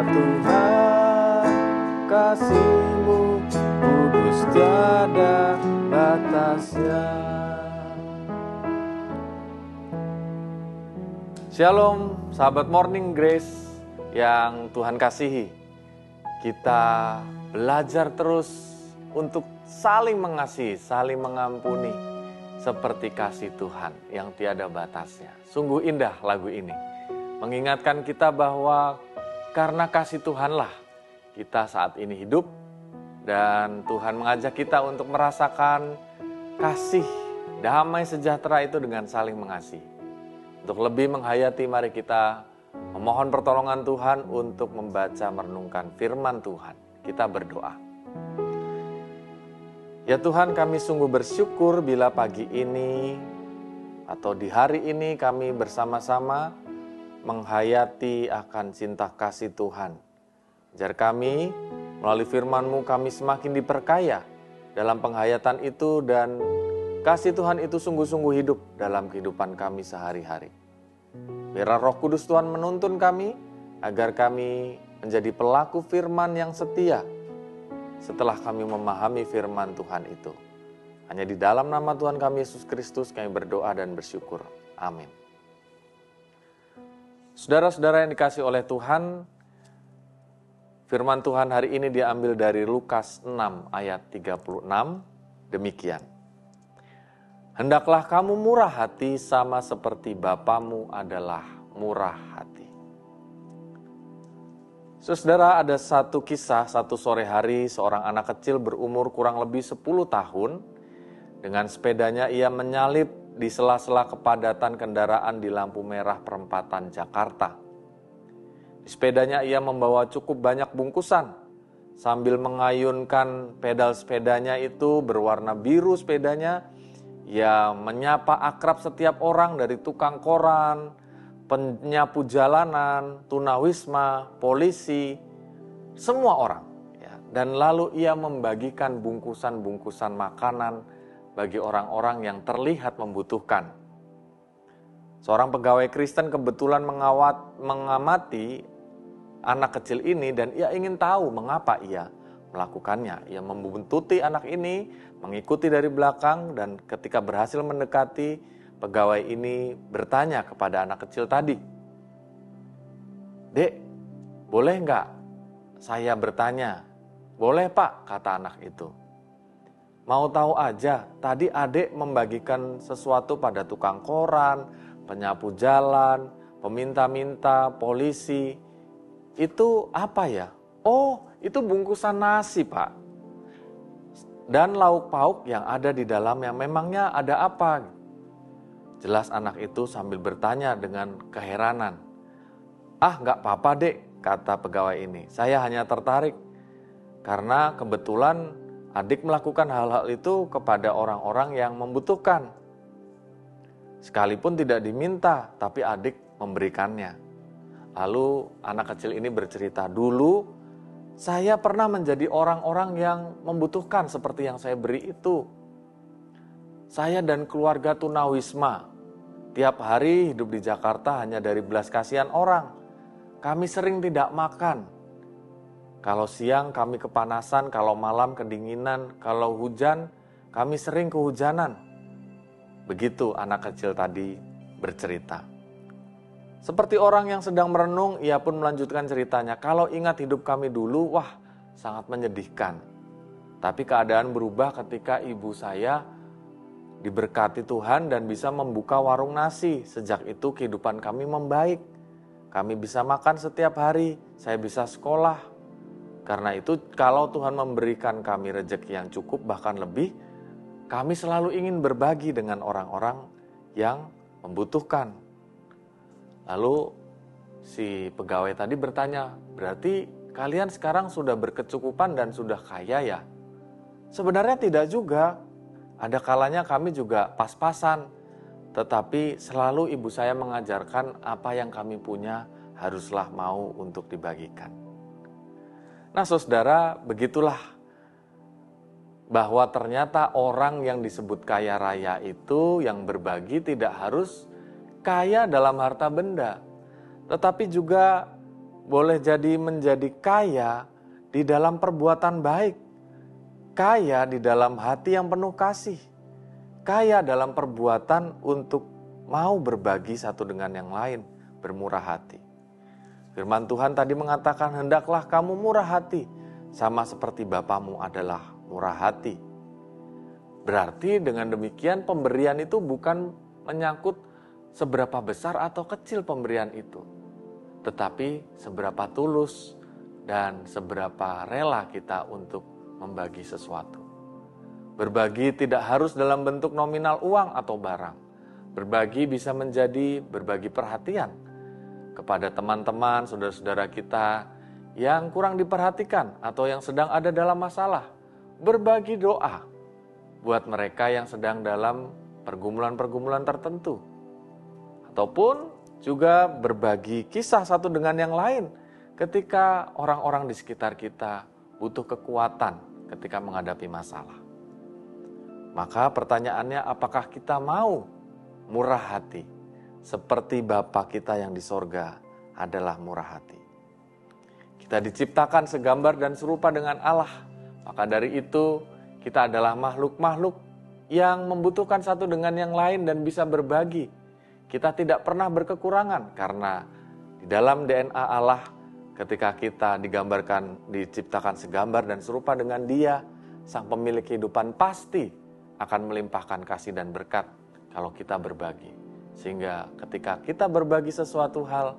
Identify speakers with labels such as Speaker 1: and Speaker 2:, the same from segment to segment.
Speaker 1: Tuhan, kasih-Mu kudus tiada batasnya. Shalom, sahabat Morning Grace yang Tuhan kasihi. Kita belajar terus untuk saling mengasihi, saling mengampuni, seperti kasih Tuhan yang tiada batasnya. Sungguh indah lagu ini, mengingatkan kita bahwa karena kasih Tuhanlah kita saat ini hidup, dan Tuhan mengajak kita untuk merasakan kasih, damai sejahtera itu dengan saling mengasihi. Untuk lebih menghayati, mari kita memohon pertolongan Tuhan untuk membaca merenungkan firman Tuhan. Kita berdoa. Ya Tuhan, kami sungguh bersyukur bila pagi ini atau di hari ini kami bersama-sama menghayati akan cinta kasih Tuhan. Ajar kami melalui firman-Mu kami semakin diperkaya dalam penghayatan itu, dan kasih Tuhan itu sungguh-sungguh hidup dalam kehidupan kami sehari-hari. Biar Roh Kudus Tuhan menuntun kami agar kami menjadi pelaku firman yang setia setelah kami memahami firman Tuhan itu. Hanya di dalam nama Tuhan kami Yesus Kristus kami berdoa dan bersyukur. Amin. Saudara-saudara yang dikasihi oleh Tuhan, firman Tuhan hari ini diambil dari Lukas 6 ayat 36, demikian. Hendaklah kamu murah hati sama seperti Bapamu adalah murah hati. Saudara, ada satu kisah, satu sore hari seorang anak kecil berumur kurang lebih 10 tahun, dengan sepedanya ia menyalip di sela-sela kepadatan kendaraan di lampu merah perempatan Jakarta. Di sepedanya ia membawa cukup banyak bungkusan. Sambil mengayunkan pedal sepedanya itu berwarna biru sepedanya, ia menyapa akrab setiap orang dari tukang koran, penyapu jalanan, tunawisma, polisi, semua orang. Dan lalu ia membagikan bungkusan-bungkusan makanan bagi orang-orang yang terlihat membutuhkan. Seorang pegawai Kristen kebetulan mengamati anak kecil ini, dan ia ingin tahu mengapa ia melakukannya. Ia membuntuti anak ini, mengikuti dari belakang, dan ketika berhasil mendekati, pegawai ini bertanya kepada anak kecil tadi, "Dek, boleh nggak saya bertanya?" "Boleh Pak," kata anak itu. "Mau tahu aja, tadi adik membagikan sesuatu pada tukang koran, penyapu jalan, peminta-minta, polisi. Itu apa ya?" "Oh, itu bungkusan nasi Pak. Dan lauk pauk yang ada di dalamnya, memangnya ada apa?" Jelas anak itu sambil bertanya dengan keheranan. "Ah, nggak apa-apa dek," kata pegawai ini. "Saya hanya tertarik karena kebetulan adik melakukan hal-hal itu kepada orang-orang yang membutuhkan. Sekalipun tidak diminta, tapi adik memberikannya." Lalu anak kecil ini bercerita, "Dulu saya pernah menjadi orang-orang yang membutuhkan seperti yang saya beri itu. Saya dan keluarga tunawisma tiap hari hidup di Jakarta hanya dari belas kasihan orang. Kami sering tidak makan. Kalau siang kami kepanasan, kalau malam kedinginan, kalau hujan kami sering kehujanan." Begitu anak kecil tadi bercerita. Seperti orang yang sedang merenung, ia pun melanjutkan ceritanya. "Kalau ingat hidup kami dulu, wah sangat menyedihkan. Tapi keadaan berubah ketika ibu saya diberkati Tuhan dan bisa membuka warung nasi. Sejak itu kehidupan kami membaik. Kami bisa makan setiap hari, saya bisa sekolah. Karena itu kalau Tuhan memberikan kami rezeki yang cukup bahkan lebih, kami selalu ingin berbagi dengan orang-orang yang membutuhkan." Lalu si pegawai tadi bertanya, "Berarti kalian sekarang sudah berkecukupan dan sudah kaya ya?" "Sebenarnya tidak juga. Ada kalanya kami juga pas-pasan. Tetapi selalu ibu saya mengajarkan apa yang kami punya haruslah mau untuk dibagikan." Nah saudara, begitulah bahwa ternyata orang yang disebut kaya raya itu yang berbagi tidak harus kaya dalam harta benda, tetapi juga boleh jadi menjadi kaya di dalam perbuatan baik, kaya di dalam hati yang penuh kasih, kaya dalam perbuatan untuk mau berbagi satu dengan yang lain, bermurah hati. Firman Tuhan tadi mengatakan, hendaklah kamu murah hati, sama seperti Bapamu adalah murah hati. Berarti dengan demikian pemberian itu bukan menyangkut seberapa besar atau kecil pemberian itu, tetapi seberapa tulus dan seberapa rela kita untuk membagi sesuatu. Berbagi tidak harus dalam bentuk nominal uang atau barang. Berbagi bisa menjadi berbagi perhatian kepada teman-teman, saudara-saudara kita yang kurang diperhatikan atau yang sedang ada dalam masalah. Berbagi doa buat mereka yang sedang dalam pergumulan-pergumulan tertentu. Ataupun juga berbagi kisah satu dengan yang lain ketika orang-orang di sekitar kita butuh kekuatan ketika menghadapi masalah. Maka pertanyaannya, apakah kita mau murah hati seperti Bapa kita yang di sorga adalah murah hati? Kita diciptakan segambar dan serupa dengan Allah. Maka dari itu kita adalah makhluk-makhluk yang membutuhkan satu dengan yang lain dan bisa berbagi. Kita tidak pernah berkekurangan karena di dalam DNA Allah ketika kita diciptakan segambar dan serupa dengan Dia, Sang Pemilik kehidupan pasti akan melimpahkan kasih dan berkat kalau kita berbagi. Sehingga ketika kita berbagi sesuatu hal,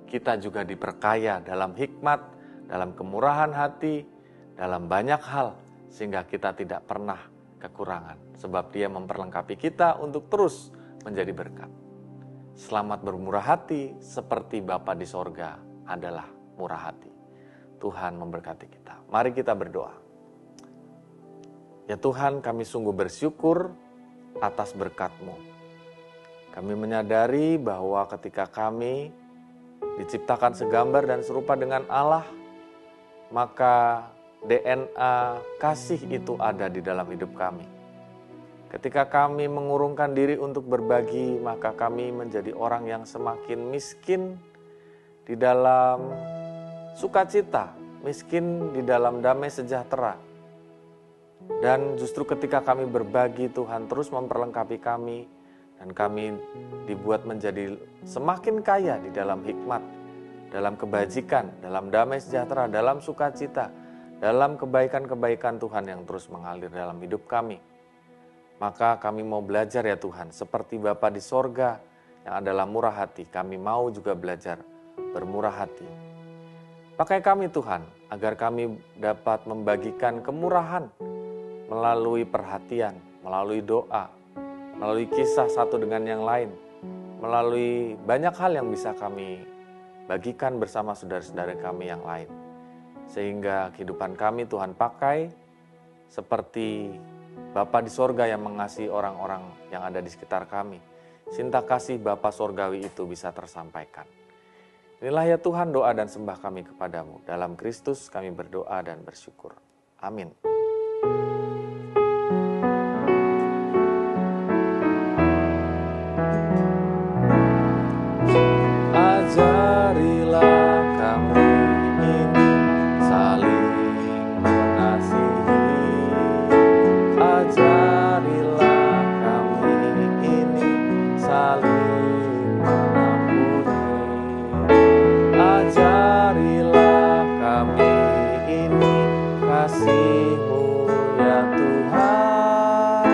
Speaker 1: kita juga diperkaya dalam hikmat, dalam kemurahan hati, dalam banyak hal, sehingga kita tidak pernah kekurangan. Sebab Dia memperlengkapi kita untuk terus menjadi berkat. Selamat bermurah hati seperti Bapa di sorga adalah murah hati. Tuhan memberkati kita. Mari kita berdoa. Ya Tuhan, kami sungguh bersyukur atas berkat-Mu. Kami menyadari bahwa ketika kami diciptakan segambar dan serupa dengan Allah, maka DNA kasih itu ada di dalam hidup kami. Ketika kami mengurungkan diri untuk berbagi, maka kami menjadi orang yang semakin miskin di dalam sukacita, miskin di dalam damai sejahtera. Dan justru ketika kami berbagi, Tuhan terus memperlengkapi kami, dan kami dibuat menjadi semakin kaya di dalam hikmat, dalam kebajikan, dalam damai sejahtera, dalam sukacita, dalam kebaikan-kebaikan Tuhan yang terus mengalir dalam hidup kami. Maka kami mau belajar ya Tuhan, seperti Bapa di sorga yang adalah murah hati, kami mau juga belajar bermurah hati. Pakai kami Tuhan, agar kami dapat membagikan kemurahan melalui perhatian, melalui doa, melalui kisah satu dengan yang lain, melalui banyak hal yang bisa kami bagikan bersama saudara-saudara kami yang lain. Sehingga kehidupan kami Tuhan pakai seperti Bapa di sorga yang mengasihi orang-orang yang ada di sekitar kami. Cinta kasih Bapa sorgawi itu bisa tersampaikan. Inilah ya Tuhan doa dan sembah kami kepadamu. Dalam Kristus kami berdoa dan bersyukur. Amin. Ajarilah kami ini saling mengasihi. Ajarilah kami ini saling mengampuni. Ajarilah kami ini kasih-Mu ya Tuhan.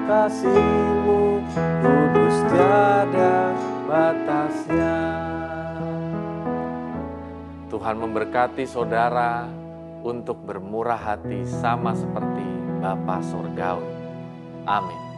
Speaker 1: Kasih-Mu kudus tiada batasnya. Tuhan memberkati saudara untuk bermurah hati sama seperti Bapa Surgawi. Amin.